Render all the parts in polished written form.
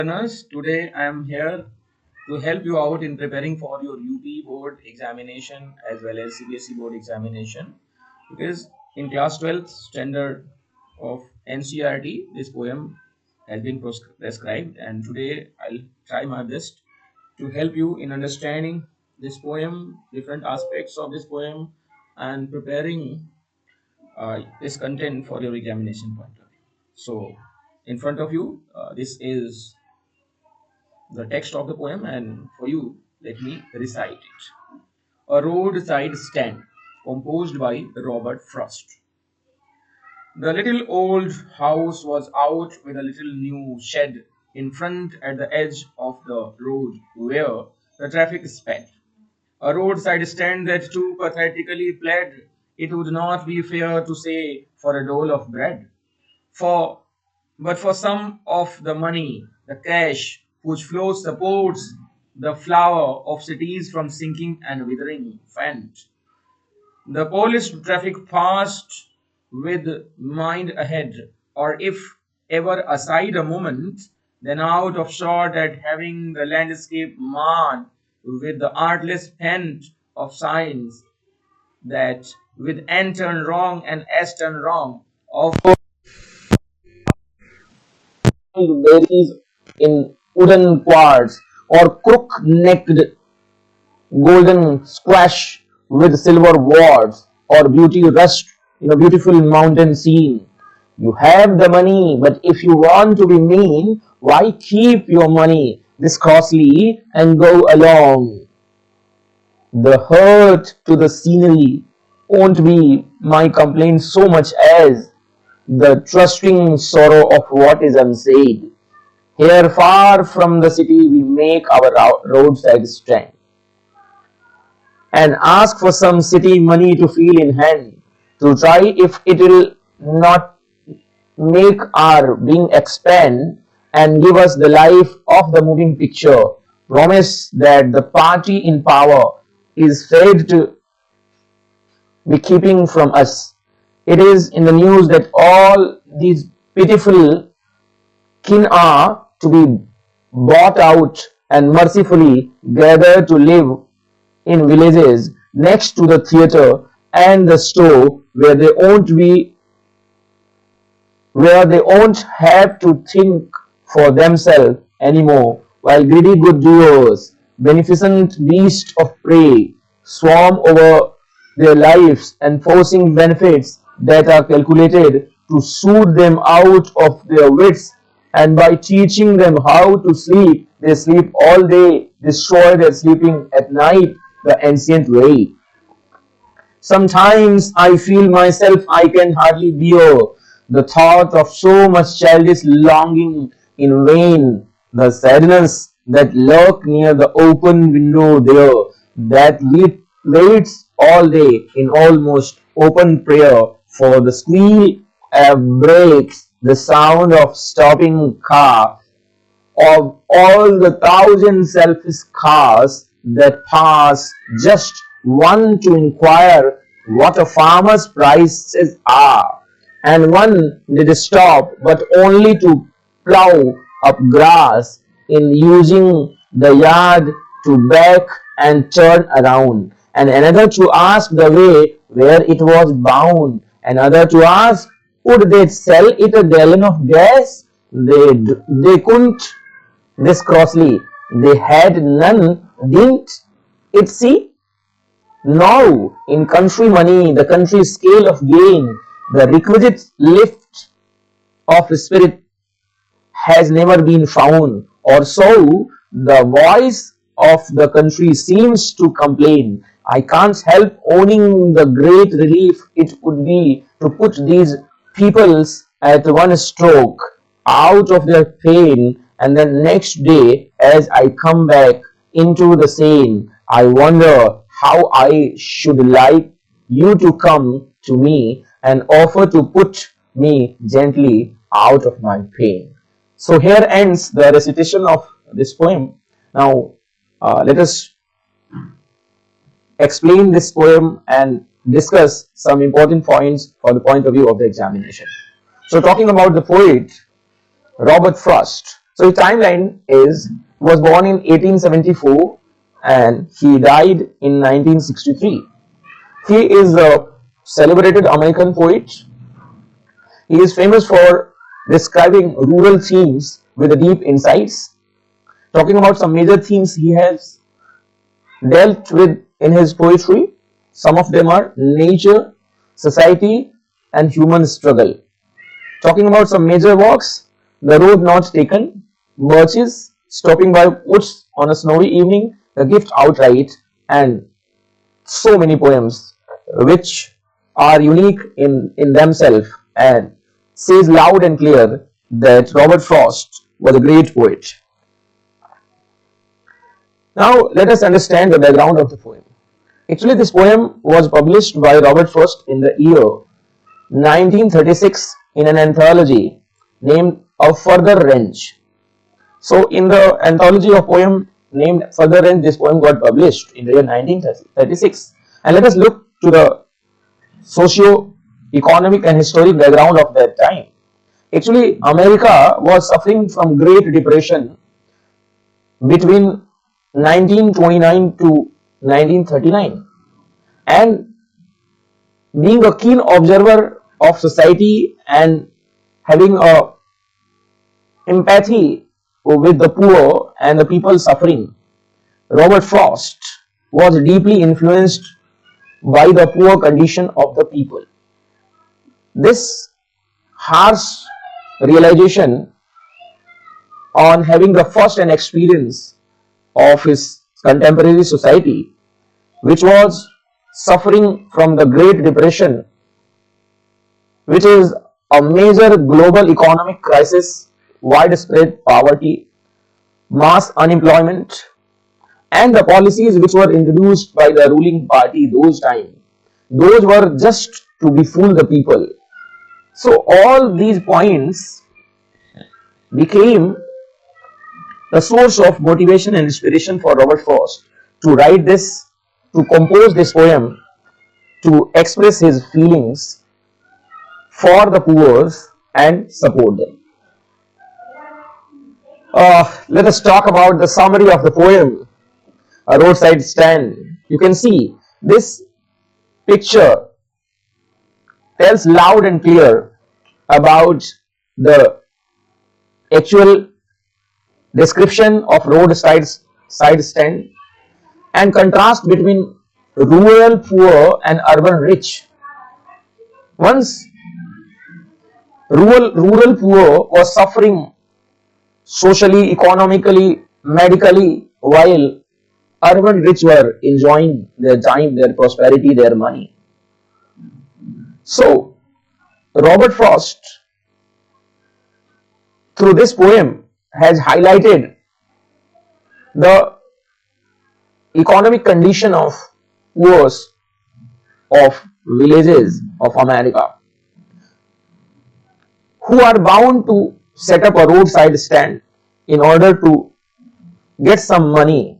Learners, today I am here to help you out in preparing for your UP board examination as well as CBSE board examination, because in class 12th standard of NCRT this poem has been prescribed, and today I'll try my best to help you in understanding this poem, different aspects of this poem, and preparing this content for your examination point of view. So in front of you, this is the text of the poem, and for you, let me recite it. A Roadside Stand, composed by Robert Frost. The little old house was out with a little new shed in front at the edge of the road where the traffic sped. A roadside stand that too pathetically pled it would not be fair to say for a dole of bread. For but for some of the money, the cash which flows supports the flower of cities from sinking and withering faint. The polished traffic passed with mind ahead, or if ever aside a moment, then out of shot at having the landscape marred with the artless paint of signs that with N turn wrong and S turn wrong of berries in wooden quads, or crook-necked golden squash with silver wards, or beauty rust in a beautiful mountain scene. You have the money, but if you want to be mean, why keep your money this costly and go along? The hurt to the scenery won't be my complaint so much as the trusting sorrow of what is unsaid. Here, far from the city, we make our roadside stand and ask for some city money to feel in hand, to try if it will not make our being expand and give us the life of the moving picture. Promise that the party in power is said to be keeping from us. It is in the news that all these pitiful kin are to be bought out and mercifully gathered to live in villages next to the theatre and the store where they won't have to think for themselves anymore, while greedy good doers, beneficent beasts of prey, swarm over their lives, enforcing benefits that are calculated to soothe them out of their wits, and by teaching them how to sleep, they sleep all day, destroy their sleeping at night the ancient way. Sometimes I feel myself I can hardly bear the thought of so much childish longing in vain, the sadness that lurk near the open window there, that waits all day in almost open prayer for the squeal of brakes, the sound of stopping car, of all the thousand selfish cars that pass, just one to inquire what a farmer's prices are, and one did stop, but only to plough up grass, in using the yard to back and turn around, and another to ask the way where it was bound, another to ask would they sell it a gallon of gas? They couldn't this crossly. They had none, didn't it see? No, in country money, the country scale of gain, the requisite lift of spirit has never been found, or so the voice of the country seems to complain. I can't help owning the great relief it would be to put these peoples at one stroke out of their pain, and the next day, as I come back into the scene, I wonder how I should like you to come to me and offer to put me gently out of my pain. So here ends the recitation of this poem. Now let us explain this poem and discuss some important points for the point of view of the examination. So talking about the poet Robert Frost. So his timeline was born in 1874 and he died in 1963. He is a celebrated American poet. He is famous for describing rural themes with deep insights. Talking about some major themes he has dealt with in his poetry, some of them are nature, society, and human struggle. Talking about some major works, The Road Not Taken, Birches, Stopping by Woods on a Snowy Evening, The Gift Outright, and so many poems which are unique in themselves and says loud and clear that Robert Frost was a great poet. Now let us understand the background of the poem. Actually, this poem was published by Robert Frost in the year 1936 in an anthology named A Further Range. So in the anthology of poem named Further Range, this poem got published in the year 1936. And let us look to the socio-economic and historic background of that time. Actually, America was suffering from Great Depression between 1929 to 1939. And being a keen observer of society and having a empathy with the poor and the people suffering, Robert Frost was deeply influenced by the poor condition of the people. This harsh realization on having the first-hand experience of his contemporary society, which was suffering from the Great Depression, which is a major global economic crisis, widespread poverty, mass unemployment, and the policies which were introduced by the ruling party those times, those were just to befool the people. So all these points became the source of motivation and inspiration for Robert Frost to write this, to compose this poem, to express his feelings for the poor and support them. Let us talk about the summary of the poem, A Roadside Stand. You can see this picture tells loud and clear about the actual description of roadside stand and contrast between rural poor and urban rich. Once rural poor was suffering socially, economically, medically, while urban rich were enjoying their time, their prosperity, their money. So Robert Frost, through this poem, has highlighted the economic condition of poor of villages of America, who are bound to set up a roadside stand in order to get some money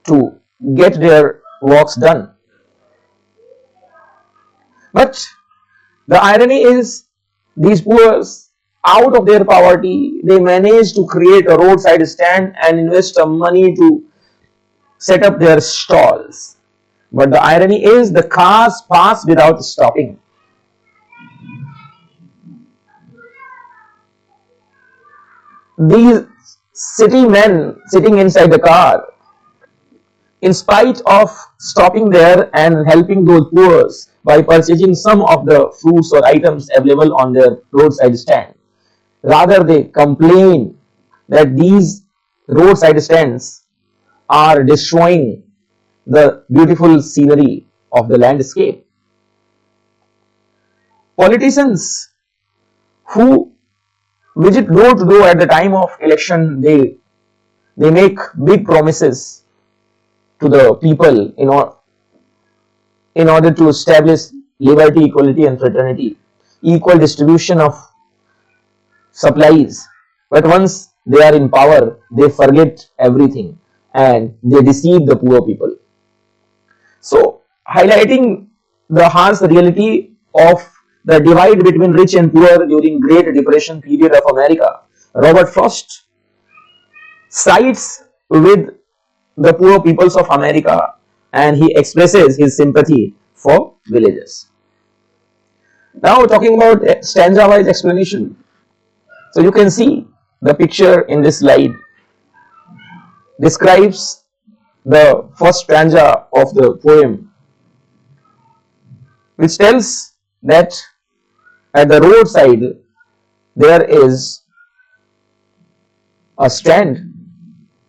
to get their works done. But the irony is, these poor, out of their poverty, they manage to create a roadside stand and invest some money to set up their stalls. But the irony is, the cars pass without stopping. These city men sitting inside the car, in spite of stopping there and helping those poor by purchasing some of the fruits or items available on their roadside stand, rather they complain that these roadside stands are destroying the beautiful scenery of the landscape. Politicians who visit door to door at the time of election, they make big promises to the people in order to establish liberty, equality and fraternity, equal distribution of supplies. But once they are in power, they forget everything and they deceive the poor people. So highlighting the harsh reality of the divide between rich and poor during Great Depression period of America, Robert Frost sides with the poor peoples of America and he expresses his sympathy for villagers. Now talking about stanza wise explanation. So you can see the picture in this slide describes the first stanza of the poem, which tells that at the roadside there is a stand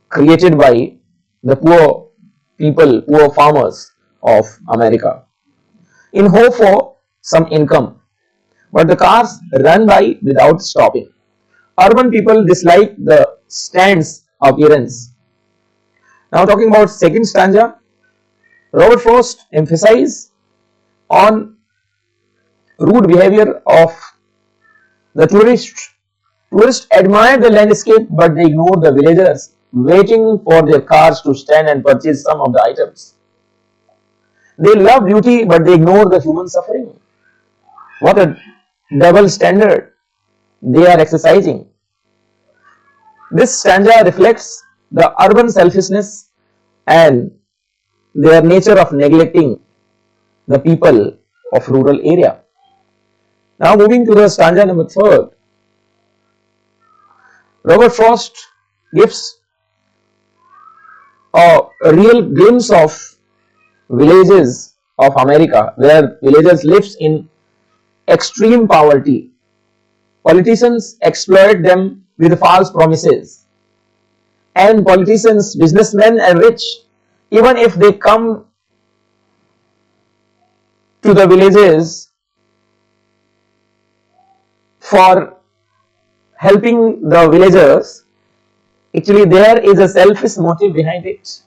created by the poor people, poor farmers of America in hope for some income, but the cars run by without stopping. Urban people dislike the stand's appearance. Now talking about second stanza, Robert Frost emphasizes on rude behavior of the tourists. Tourists admire the landscape but they ignore the villagers waiting for their cars to stand and purchase some of the items. They love beauty but they ignore the human suffering. What a double standard they are exercising. This stanza reflects the urban selfishness and their nature of neglecting the people of rural area. Now moving to the stanza number 3, Robert Frost gives a real glimpse of villages of America where villagers live in extreme poverty. Politicians exploit them with false promises. And politicians, businessmen and rich, even if they come to the villages for helping the villagers, actually there is a selfish motive behind it.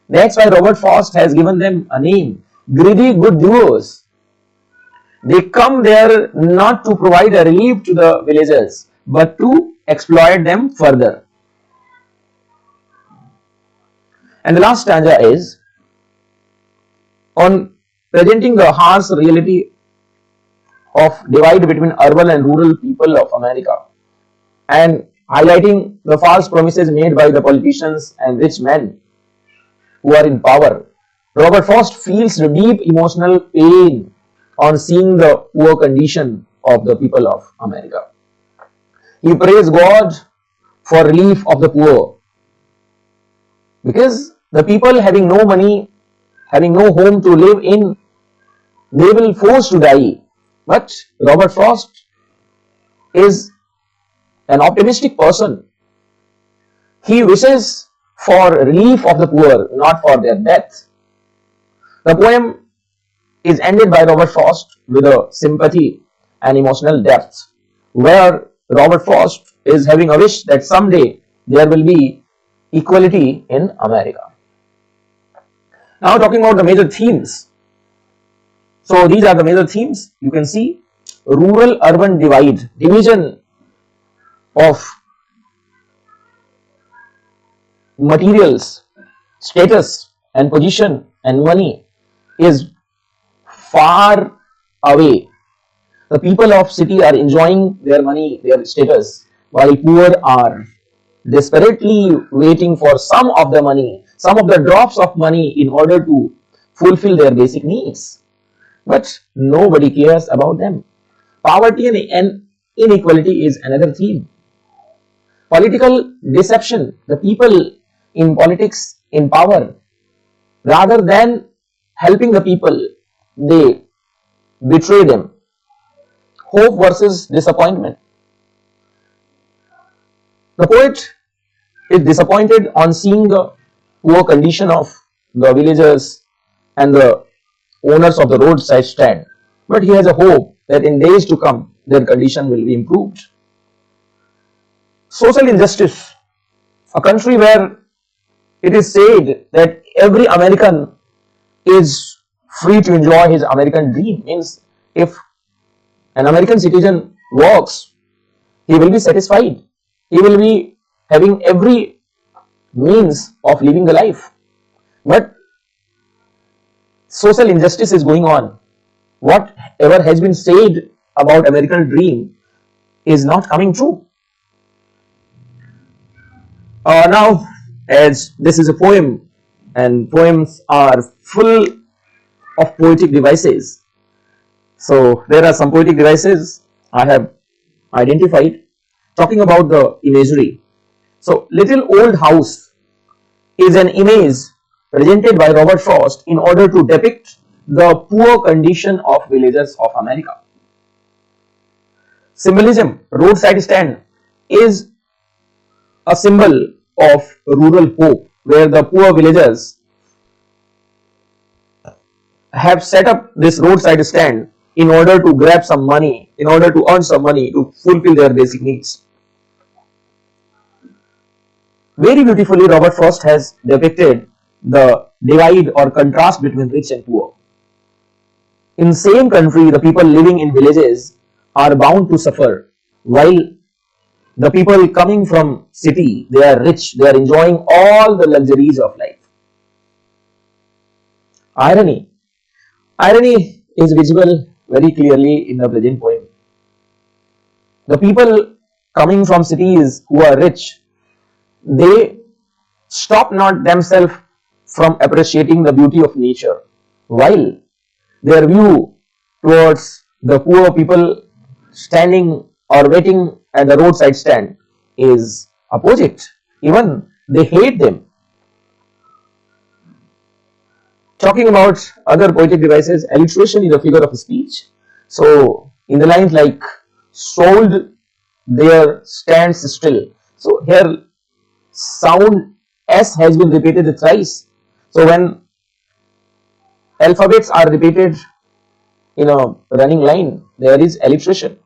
That's why Robert Frost has given them a name, greedy good doers. They come there not to provide a relief to the villagers, but to exploit them further. And the last stanza is on presenting the harsh reality of divide between urban and rural people of America and highlighting the false promises made by the politicians and rich men who are in power. Robert Frost feels deep emotional pain on seeing the poor condition of the people of America. He prays God for relief of the poor because the people having no money, having no home to live in, they will forced to die. But Robert Frost is an optimistic person. He wishes for relief of the poor, not for their death. The poem is ended by Robert Frost with a sympathy and emotional depth, where Robert Frost is having a wish that someday there will be equality in America. Now talking about the major themes. So these are the major themes. You can see rural-urban divide, division of materials, status and position and money is far away. The people of city are enjoying their money, their status, while poor are desperately waiting for some of the money, some of the drops of money in order to fulfill their basic needs. But nobody cares about them. Poverty and inequality is another theme. Political deception, the people in politics in power, rather than helping the people, they betray them. Hope versus disappointment. The poet is disappointed on seeing the poor condition of the villagers and the owners of the roadside stand, but he has a hope that in days to come their condition will be improved. Social injustice, a country where it is said that every American is free to enjoy his American dream, means if an American citizen works, he will be satisfied. He will be having every means of living the life. But social injustice is going on. Whatever has been said about American dream is not coming true. Now, as this is a poem, and poems are full of poetic devices, so there are some poetic devices I have identified talking about the imagery. So, Little Old House is an image presented by Robert Frost in order to depict the poor condition of villagers of America. Symbolism, Roadside Stand is a symbol of rural hope where the poor villagers have set up this roadside stand in order to grab some money, in order to earn some money to fulfill their basic needs. Very beautifully, Robert Frost has depicted the divide or contrast between rich and poor. In same country, the people living in villages are bound to suffer, while the people coming from city, they are rich, they are enjoying all the luxuries of life. Irony. Irony is visible very clearly in the present poem. The people coming from cities who are rich, they stop not themselves from appreciating the beauty of nature, while their view towards the poor people standing or waiting at the roadside stand is opposite. Even they hate them. Talking about other poetic devices, alliteration is a figure of speech. So in the lines like sold there stands still. So here sound S has been repeated thrice. So when alphabets are repeated in a running line, there is alliteration.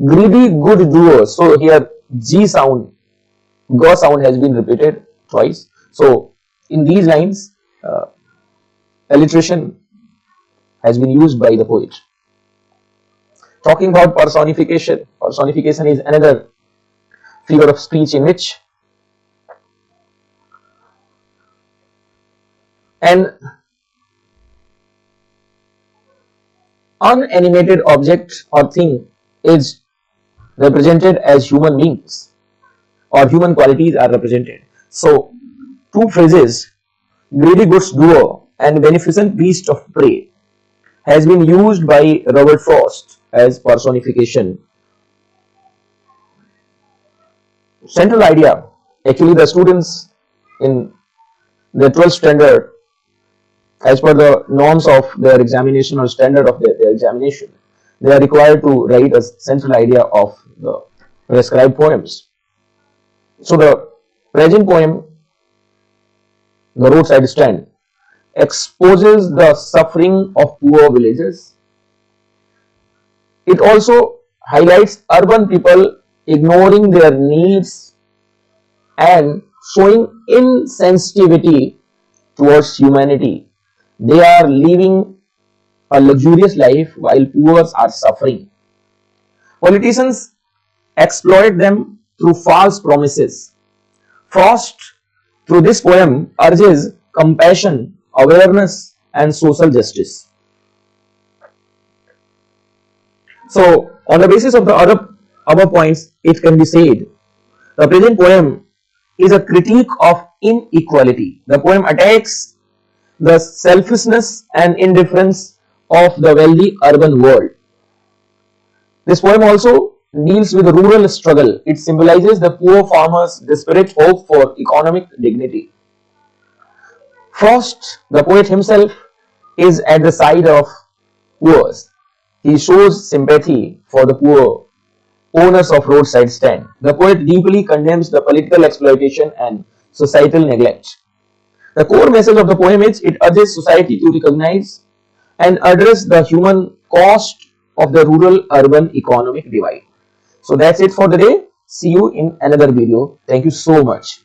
Greedy good doer. So here G sound, G sound has been repeated twice. So in these lines, alliteration has been used by the poet. Talking about personification. Personification is another figure of speech in which an unanimated object or thing is represented as human beings, or human qualities are represented. So, two phrases, greedy goods doer and beneficent beast of prey, has been used by Robert Frost as personification. Central idea, actually the students in the 12th standard, as per the norms of their examination or standard of their examination, they are required to write a central idea of the prescribed poems. So the present poem, The Roadside Stand, exposes the suffering of poor villagers. It also highlights urban people ignoring their needs and showing insensitivity towards humanity. They are living a luxurious life while poor are suffering. Politicians exploit them through false promises. Frost, through this poem, urges compassion, awareness, and social justice. So, on the basis of the other points, it can be said the present poem is a critique of inequality. The poem attacks the selfishness and indifference of the wealthy urban world. This poem also deals with the rural struggle. It symbolizes the poor farmer's desperate hope for economic dignity. Frost, the poet himself, is at the side of poor. He shows sympathy for the poor owners of roadside stand. The poet deeply condemns the political exploitation and societal neglect. The core message of the poem is it urges society to recognize and address the human cost of the rural-urban economic divide. So that's it for the day. See you in another video. Thank you so much.